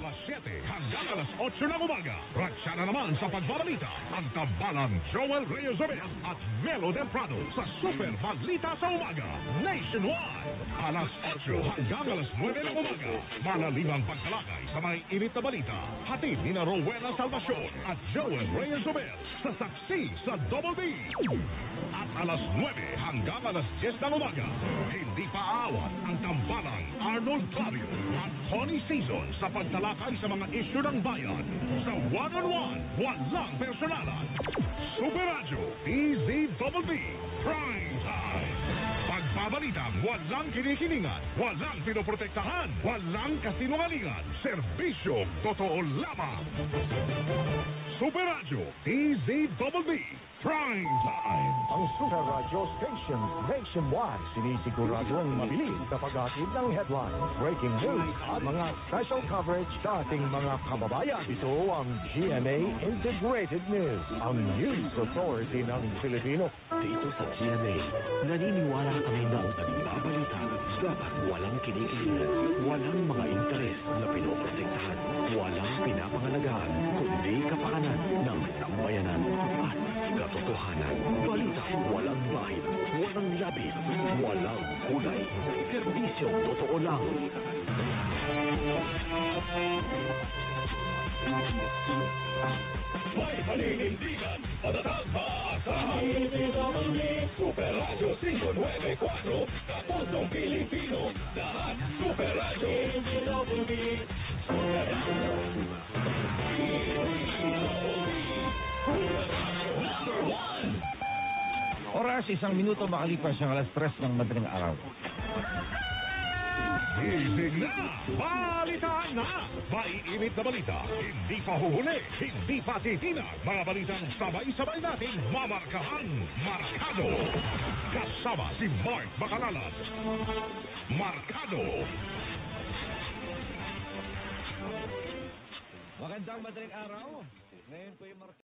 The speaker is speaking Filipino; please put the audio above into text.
alas 7 hanggang alas 8 ng umaga. Raksya na naman sa pagbabalita ang tambalang Joel Reyes at Melo Del Prado sa Super Balita sa Umaga Nationwide. Alas 8 hanggang alas 9 ng umaga. Malalimang pagkalakay sa may init na balita. Hatid ni na Rowena Salvacion at Joel Reyes sa Saksi sa Double B. At alas 9 hanggang alas 10 ng umaga. Hindi pa aawat ang tambalang Arnold Clavio at Tony Season sa pagtalakay sa mga isyu ng bayan. Sa one-on-one, walang personalan. Super Radio, DZBB, Prime Time. Pagbabalitang walang kinikilingan, walang pinoprotektahan, walang kasinungalingan. Serbisyo totoo lamang. Super Radio, DZBB, Prime Time. Ang Super Radio Station nationwide sinisiguradong mabilis sa pag-atid ng headline, breaking news at mga special coverage sa ating mga kababayan. Ito ang GMA Integrated News, ang news authority ng Pilipino. Dito sa GMA, naniniwala kami na ang nagbabalita dapat walang kinikilingan, walang mga interes na pinoprotektahan, walang pinapangalagaan, kundi kapakanan ng sambayanan at katotohanan. Balita walang bahid, walang labis, walang kulay. Serbisyong totoo lang. May paninindigan, patatag maasahan. Super Radio 594, sa pusong Pilipino, lahat Super Radio. Number 1. Oras, 1 minuto makalipas ang alas 3 ng madaling araw. Gising na! Balitaan na! May init na balita, hindi pa huhuli, hindi pa titinag. Mga balitang sabay-sabay nating mamarkahan. Markado! Kasama si Mark Bacalalan. Markado! Magandang madaling araw. Ngayon po yung